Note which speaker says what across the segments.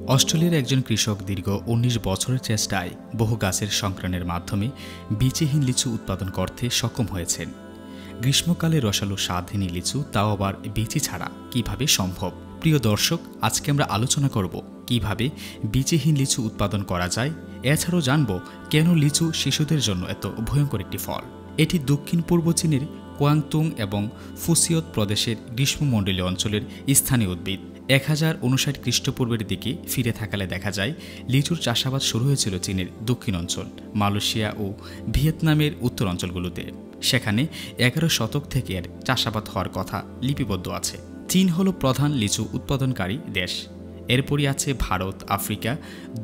Speaker 1: অস্ট্রেলিয়ার একজন কৃষক দীর্ঘ ১৯ বছরের চেষ্টায় বহু গাছের সংক্রমণের মাধ্যমে বীজহীন লিচু উৎপাদন করতে সক্ষম হয়েছেন। গ্রীষ্মকালে রসালো স্বাদহীন লিচু, তাও আবার বীজি ছাড়া, কিভাবে সম্ভব? প্রিয় দর্শক, আজকে আমরা আলোচনা করব কিভাবে বীজহীন লিচু উৎপাদন করা যায়। এছাড়াও জানব কেন লিচু শিশুদের জন্য এত ভয়ঙ্কর একটি ফল। এটি দক্ষিণ পূর্ব চীনের কোয়াংতুং এবং ফুসিয়ত প্রদেশের গ্রীষ্মমণ্ডলীয় অঞ্চলের স্থানীয় উদ্ভিদ। 1059 খ্রিস্টপূর্বের দিকে ফিরে থাকালে দেখা যায় লিচুর চাষাবাদ শুরু হয়েছিল চীনের দক্ষিণ অঞ্চল, মালয়েশিয়া ও ভিয়েতনামের উত্তর অঞ্চলগুলোতে। সেখানে 11 শতক থেকে এর চাষাবাদ হওয়ার কথা লিপিবদ্ধ আছে। চীন হল প্রধান লিচু উৎপাদনকারী দেশ। এরপরই আছে ভারত, আফ্রিকা,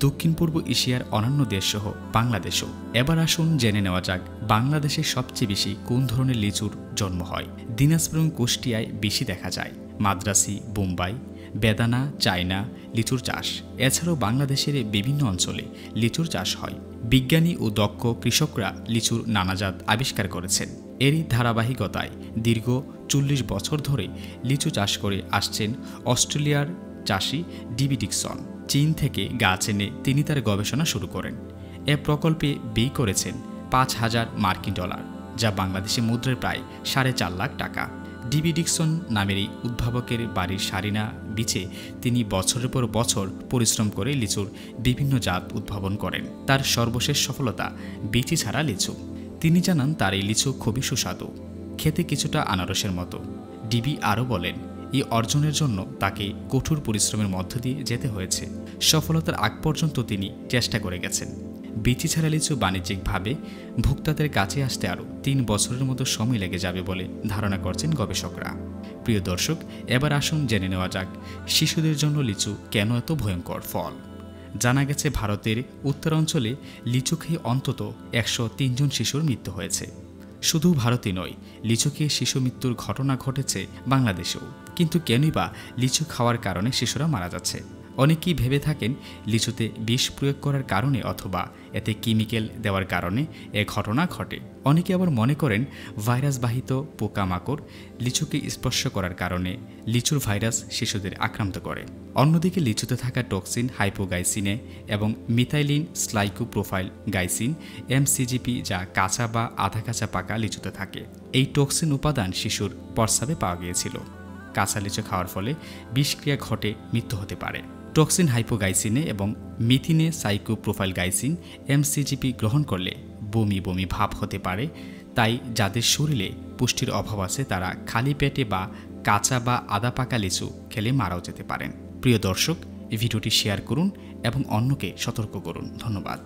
Speaker 1: দক্ষিণ পূর্ব এশিয়ার অন্যান্য দেশসহ বাংলাদেশও। এবার আসুন জেনে নেওয়া যাক বাংলাদেশে সবচেয়ে বেশি কোন ধরনের লিচুর জন্ম হয়। দিনাজপুর এবং কুষ্টিয়ায় বেশি দেখা যায় মাদ্রাসি, বোম্বাই, বেদানা, চায়না লিচুর চাষ। এছাড়াও বাংলাদেশের বিভিন্ন অঞ্চলে লিচুর চাষ হয়। বিজ্ঞানী ও দক্ষ কৃষকরা লিচুর নানা জাত আবিষ্কার করেছেন। এরই ধারাবাহিকতায় দীর্ঘ 40 বছর ধরে লিচু চাষ করে আসছেন অস্ট্রেলিয়ার চাষি ডিবি ডিকসন। চীন থেকে গাছ এনে তিনি তার গবেষণা শুরু করেন। এ প্রকল্পে ব্যয় করেছেন $৫,০০০, যা বাংলাদেশি মুদ্রায় প্রায় ৪.৫ লাখ টাকা। ডিবি ডিকসন নামের এই উদ্ভাবকের বাড়ির সারিনা বিচে তিনি বছরের পর বছর পরিশ্রম করে লিচুর বিভিন্ন জাত উদ্ভাবন করেন। তার সর্বশেষ সফলতা বিচি ছাড়া লিচু। তিনি জানান তার এই লিচু খুবই সুস্বাদু, খেতে কিছুটা আনারসের মতো। ডিবি আরও বলেন, এই অর্জনের জন্য তাকে কঠোর পরিশ্রমের মধ্য দিয়ে যেতে হয়েছে। সফলতার আগ পর্যন্ত তিনি চেষ্টা করে গেছেন। বিচি ছাড়া লিচু বাণিজ্যিকভাবে ভোক্তাদের কাছে আসতে আরও 3 বছরের মতো সময় লেগে যাবে বলে ধারণা করছেন গবেষকরা। প্রিয় দর্শক, এবার আসুন জেনে নেওয়া যাক শিশুদের জন্য লিচু কেন এত ভয়ঙ্কর ফল। জানা গেছে ভারতের উত্তরাঞ্চলে লিচু খেয়ে অন্তত 103 জন শিশুর মৃত্যু হয়েছে। শুধু ভারতে নয়, লিচু খেয়ে শিশু মৃত্যুর ঘটনা ঘটেছে বাংলাদেশেও। কিন্তু কেনই বা লিচু খাওয়ার কারণে শিশুরা মারা যাচ্ছে? অনেকেই ভেবে থাকেন লিচুতে বিষ প্রয়োগ করার কারণে অথবা এতে কেমিক্যাল দেওয়ার কারণে এ ঘটনা ঘটে। অনেকে আবার মনে করেন ভাইরাসবাহিত পোকামাকড় লিচুকে স্পর্শ করার কারণে লিচুর ভাইরাস শিশুদের আক্রান্ত করে। অন্যদিকে লিচুতে থাকা টক্সিন হাইপোগাইসিনে এবং মিথাইলিন স্লাইকোপ্রোফাইল গাইসিন MCGP, যা কাঁচা বা আধা কাঁচা পাকা লিচুতে থাকে। এই টক্সিন উপাদান শিশুর প্রস্রাবে পাওয়া গিয়েছিল। কাঁচা লিচু খাওয়ার ফলে বিষক্রিয়া ঘটে মৃত্যু হতে পারে। টক্সিন হাইপোগাইসিনে এবং মিথিনে সাইকোপ্রোফাইল গাইসিন MCGP গ্রহণ করলে বমি বমি ভাব হতে পারে। তাই যাদের শরীরে পুষ্টির অভাব আছে তারা খালি পেটে বা কাঁচা বা আধা পাকা লিচু খেলে মারাও যেতে পারেন। প্রিয় দর্শক, এই ভিডিওটি শেয়ার করুন এবং অন্যকে সতর্ক করুন। ধন্যবাদ।